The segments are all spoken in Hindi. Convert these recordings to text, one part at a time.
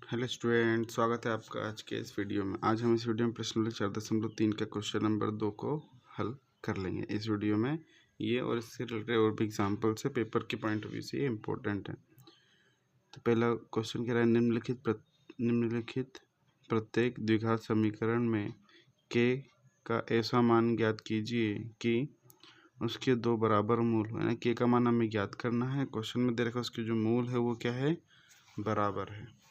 हेलो स्टूडेंट, स्वागत है आपका आज के इस वीडियो में। आज हम इस वीडियो में प्रश्न नंबर 4.3 का क्वेश्चन नंबर 2 को हल कर लेंगे। इस वीडियो में ये और इससे रिलेटेड और भी एग्जाम्पल से पेपर के पॉइंट ऑफ व्यू से ये इम्पोर्टेंट है। तो पहला क्वेश्चन कह रहा है निम्नलिखित प्रत्येक द्विघात समीकरण में k का ऐसा मान ज्ञात कीजिए कि उसके दो बराबर मूल हो। यानी k का मान हमें ज्ञात करना है। क्वेश्चन में दे रखा उसके जो मूल है वो क्या है, बराबर है।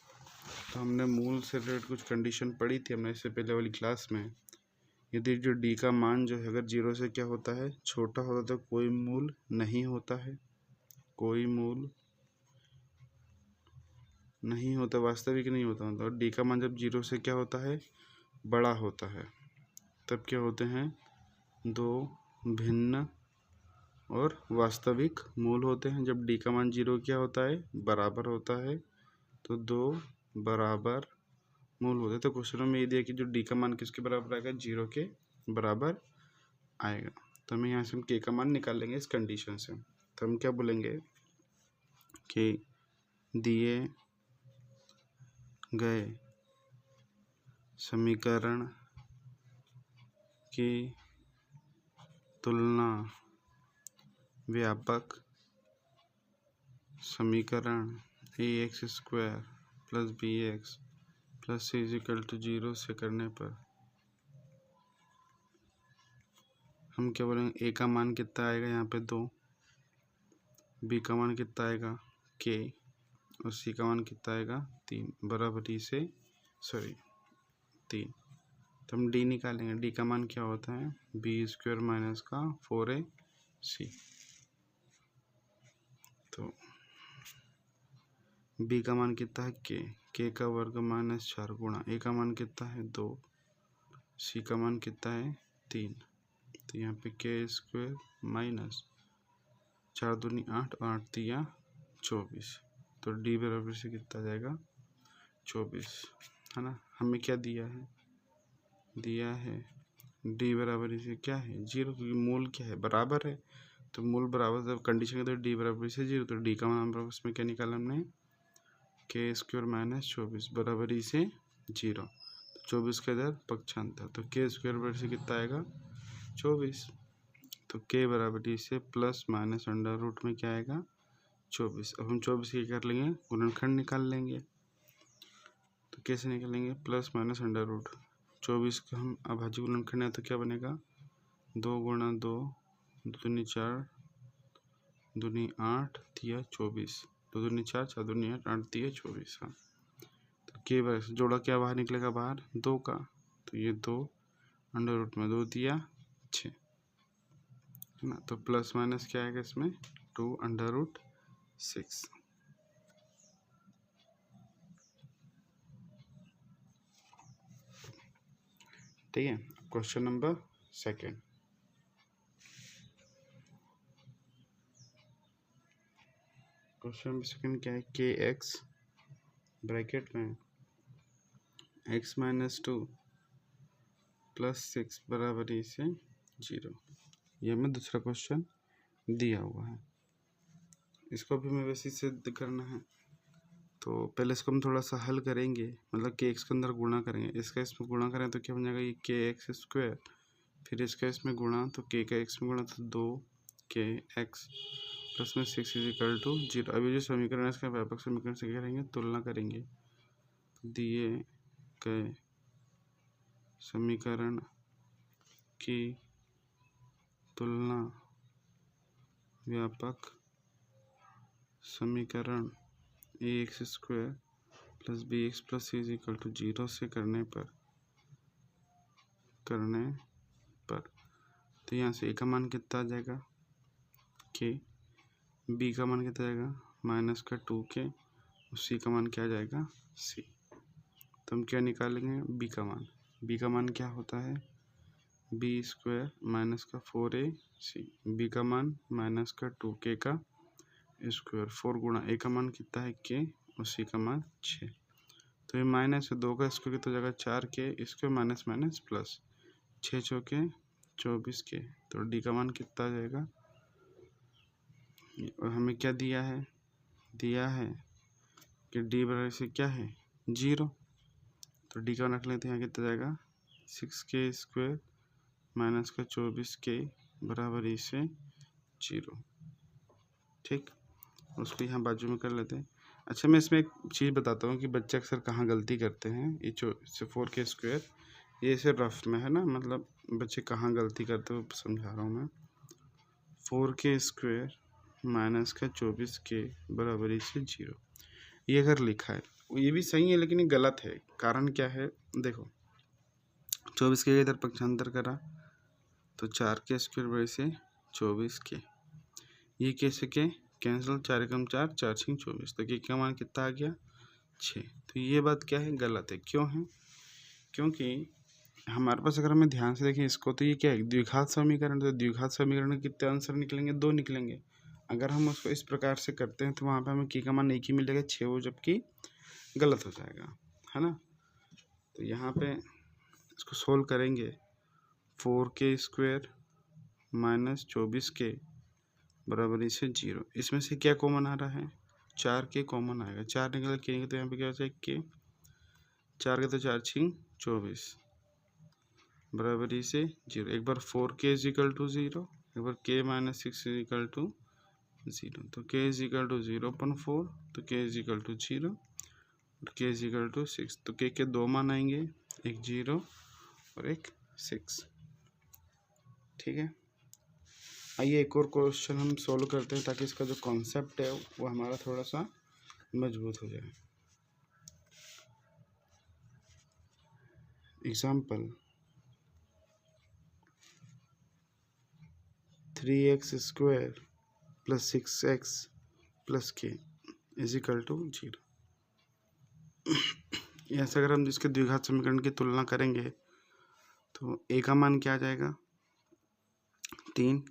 तो हमने मूल से रिलेटेड कुछ कंडीशन पढ़ी थी हमने इससे पहले वाली क्लास में। यदि जो डी का मान जो है अगर 0 से क्या होता है, छोटा होता है तो कोई मूल नहीं होता है, कोई मूल नहीं होता, वास्तविक नहीं होता। मतलब डी का मान जब 0 से क्या होता है, बड़ा होता है, तब क्या होते हैं, दो भिन्न और वास्तविक मूल होते हैं। जब डी का मान 0 क्या होता है, बराबर होता है, तो दो बराबर मूल होते हैं। तो क्वेश्चन में ये दिया कि जो डी का मान किसके बराबर आएगा, 0 के बराबर आएगा। तो हमें यहाँ से हम के का मान निकाल लेंगे इस कंडीशन से। तो हम क्या बोलेंगे कि दिए गए समीकरण की तुलना व्यापक समीकरण ax² + bx + c = 0 से करने पर हम क्या बोलेंगे, ए का मान कितना आएगा, यहाँ पे 2, बी का मान कितना आएगा k, और सी का मान कितना आएगा 3, बराबरी से 3। तो हम डी निकालेंगे। डी का मान क्या होता है, b² - 4ac। तो बी का मान कितना है k का वर्ग -4 गुणा ए का मान कितना है 2, सी का मान कितना है 3। तो यहाँ पे k² - 4 दूनी 8, 8 तिया 24। तो डी बराबर से कितना जाएगा 24, है ना। हमें क्या दिया है डी बराबर से क्या है 0, क्योंकि मूल क्या है, बराबर है। तो मूल बराबर जब कंडीशन है तो डी बराबर से 0, तो डी का मान बराबर उसमें क्या निकाला हमने, k² - 24 बराबरी से 0। 24 का इधर पक्षांतर, तो k² बराबर से कितना आएगा 24। तो k बराबरी से प्लस माइनस अंडर रूट में क्या आएगा 24। अब हम 24 की कर लेंगे, गुणनखंड निकाल लेंगे। तो कैसे निकालेंगे, प्लस माइनस अंडर रूट 24 का हम अभाज्य गुणनखंड है तो क्या बनेगा 2 गुणा 2, 2 दूनी 4, 2 दूनी 8 तिया 24, 2 दूनी 4, 4 दूनी 8, 8 तिया 24। हाँ, तो के बराबर जोड़ा क्या बाहर निकलेगा, बाहर 2 का, तो ये 2 अंडर रूट में 2 तिया 6, है ना। तो प्लस माइनस क्या आएगा इसमें 2 अंडर रूट 6। ठीक है। Question number 2। क्वेश्चन नंबर 2 क्या है, के एक्स ब्रैकेट में x-2 + 6 बराबरी से 0। ये हमें दूसरा क्वेश्चन दिया हुआ है। इसको भी हमें वैसे सिद्ध करना है। तो पहले इसको हम थोड़ा सा हल करेंगे, मतलब के एक्स के अंदर गुणा करेंगे। इसका इसमें गुणा करें तो क्या बन जाएगा, ये kx², फिर इसका इसमें गुणा तो k का x में गुणा तो 2kx प्लस में 6 = 0। अभी जो समीकरण है इसका व्यापक समीकरण से क्या करेंगे, तुलना करेंगे। दिए गए समीकरण की तुलना व्यापक समीकरण ax² + bx + c = 0 से करने पर तो यहाँ से a का मान कितना आ जाएगा k, b का मान कितना आएगा -2k, और c का मान क्या आ जाएगा c। तो हम क्या निकालेंगे, b का मान। b का मान क्या होता है, b² - 4ac, b का मान -2k का स्क्वायर, 4 गुणा a का मान कितना है k, और c का मान 6। तो ये माइनस 2 का स्क्वायर कितना हो जाएगा 4k square minus minus plus 6 चौके 24k। तो डी का मान कितना आ जाएगा, और हमें क्या दिया है कि डी बराबर से क्या है 0। तो डी का रख लेते हैं, यहाँ कितना जाएगा 6k² माइनस का 24k बराबर इसे 0। ठीक, उसको यहाँ बाजू में कर लेते हैं। अच्छा, मैं इसमें एक चीज़ बताता हूँ कि बच्चे अक्सर कहाँ गलती करते हैं। ये 4k², ये इसे रफ में है ना, मतलब बच्चे कहाँ गलती करते हैं वो समझा रहा हूँ मैं। 4k² माइनस का 24k बराबर इसे 0, ये अगर लिखा है ये भी सही है, लेकिन ये गलत है। कारण क्या है, देखो 24k इधर पक्षांतर करा तो 4k² बराबर से 24k, ये कैसे के कैंसिल, 4 एकम 4, 4 छीं 24, तो के का मान कितना आ गया 6। तो ये बात क्या है, गलत है। क्यों है, क्योंकि हमारे पास अगर हमें ध्यान से देखें इसको, तो ये क्या है द्विघात समीकरण। तो द्विघात समीकरण में कितने आंसर निकलेंगे, 2 निकलेंगे। अगर हम उसको इस प्रकार से करते हैं तो वहाँ पे हमें के का मान एक ही मिलेगा 6, वो जबकि गलत हो जाएगा, है ना। तो यहाँ पे इसको सोल्व करेंगे, 4k² माइनस 24k बराबर इसे 0। इसमें से क्या कॉमन आ रहा है, 4k कॉमन आएगा, 4 निकल के, तो यहाँ पे क्या हो जाएगा k, 4 के तो 4 छीं 24 बराबर इसे 0। एक बार 4k इज इक्वल टू 0, एक बार k minus 6 is equal to 0। तो k इज इक्वल टू 0/4, तो k इज इक्वल टू 0 और k इज इक्वल टू 6। तो k के 2 मान आएंगे, एक 0 और एक 6। ठीक है, आइए एक और क्वेश्चन हम सॉल्व करते हैं ताकि इसका जो कॉन्सेप्ट है वो हमारा थोड़ा सा मजबूत हो जाए। Example, 3x² plus 6x plus k is equal to 0। ऐसे अगर हम इसके द्विघात समीकरण की तुलना करेंगे तो a का मान क्या आ जाएगा 3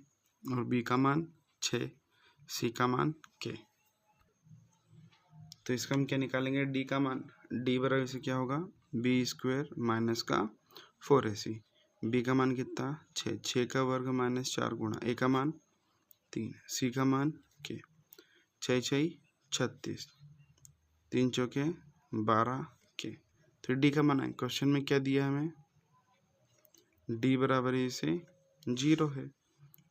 और b का मान 6, c का मान k। तो इसका हम क्या निकालेंगे, d का मान, d बराबर से क्या होगा b² माइनस का 4ac। b का मान कितना 6, 6 का वर्ग माइनस 4 गुणा a का मान 3, c का मान k, 6 6 36, 3 चौके 12 k। तो d का मान है, क्वेश्चन में क्या दिया हमें, d बराबर इसे 0 है।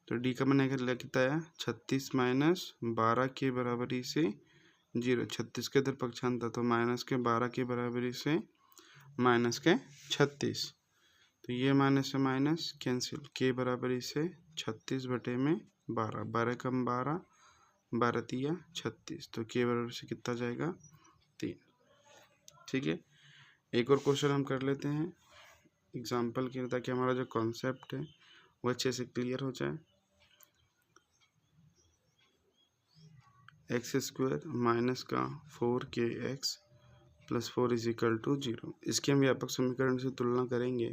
तो d का मान कितना आया 36 माइनस 12 के बराबर इसे 0। 36 के इधर पक्षांतर, तो माइनस के 12 के बराबर इसे माइनस के 36। तो ये माइनस से माइनस कैंसिल, के बराबर इसे 36/12, 12 कम 12, 12 तिया 36। तो के बराबर से कितना जाएगा 3। ठीक है, एक और क्वेश्चन हम कर लेते हैं एग्जाम्पल के, ताकि हमारा जो कॉन्सेप्ट है वो अच्छे से क्लियर हो जाए। x² माइनस का 4kx plus 4 is equal to 0। इसकी हम व्यापक समीकरण से तुलना करेंगे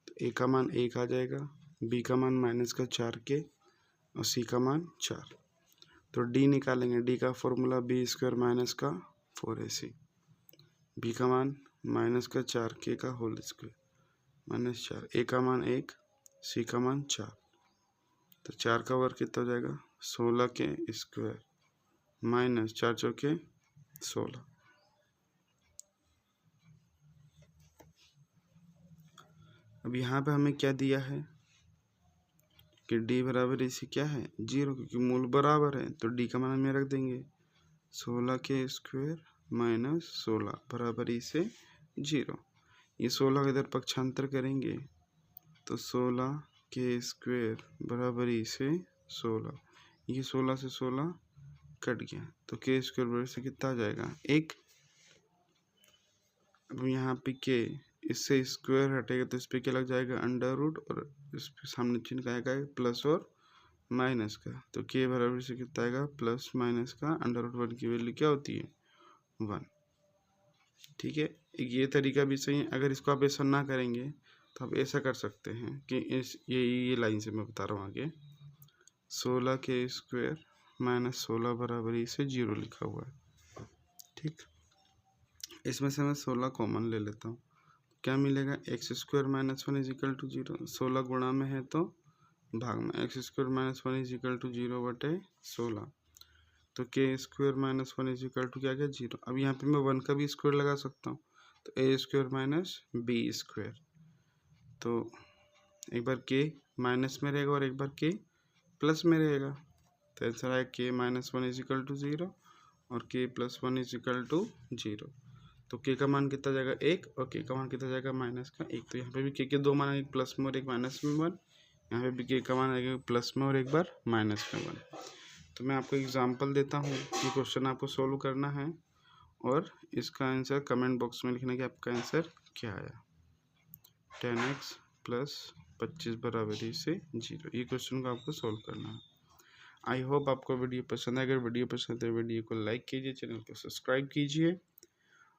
तो a का मान 1 आ जाएगा, b का मान माइनस का 4k और c का मान 4। तो d निकालेंगे, d का फॉर्मूला b² माइनस का 4ac, b का मान माइनस का 4k का होल स्क्वायर माइनस 4, a का मान 1, c का मान 4। तो 4 का वर्ग कितना हो जाएगा 16k² माइनस 4 चौके 16। अब यहाँ पे हमें क्या दिया है कि d बराबर इसे क्या है 0, क्योंकि मूल बराबर है। तो d का मान हमें रख देंगे 16k² माइनस 16 बराबर इसे 0। ये 16 इधर पक्षांतर करेंगे तो 16k² बराबर इसे 16, ये 16 से 16 कट गया, तो k² बराबर से कितना आ जाएगा 1। अब यहाँ पे k, इससे स्क्वायर हटेगा तो इस पर क्या लग जाएगा अंडर रूट, और इस पे सामने चिन्ह आएगा प्लस और माइनस का। तो k बराबर से कितना आएगा प्लस माइनस का अंडर रूट 1 की वैल्यू क्या होती है 1। ठीक है, ये तरीका भी सही है। अगर इसको आप ऐसा ना करेंगे तो आप ऐसा कर सकते हैं कि ये लाइन से मैं बता रहा हूँ आगे, 16k² माइनस 16 बराबर इसे 0 लिखा हुआ है। ठीक, इसमें से मैं 16 कॉमन ले लेता हूँ, क्या मिलेगा x² minus 1 is equal to 0। 16 गुणा में है तो भाग में, x² minus 1 is equal to 0/16। तो k square minus one is equal to क्या गया 0। अब यहाँ पे मैं 1 का भी स्क्वायर लगा सकता हूँ, तो ए स्क्वायर माइनस बी स्क्वायर। तो एक बार के माइनस में रहेगा और एक बार के प्लस में रहेगा, तो आंसर आया k minus one is equal to 0 और k plus one is equal to 0। तो के का मान कितना जाएगा 1 और के का मान कितना जाएगा माइनस का 1। तो यहाँ पे भी के दो मान आएंगे, प्लस में और एक माइनस में 1। यहाँ पे भी के का मान आएगा प्लस में और एक बार माइनस में 1। तो मैं आपको एग्जांपल देता हूँ, ये क्वेश्चन आपको सोल्व करना है और इसका आंसर कमेंट बॉक्स में लिखना कि आपका आंसर क्या आया। 10x प्लस 25 बराबरी से 0, ये क्वेश्चन को आपको सोल्व करना है। आई होप आपको वीडियो पसंद है। अगर वीडियो पसंद है वीडियो को लाइक कीजिए, चैनल को सब्सक्राइब कीजिए।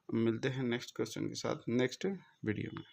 मिलते हैं नेक्स्ट क्वेश्चन के साथ नेक्स्ट वीडियो में।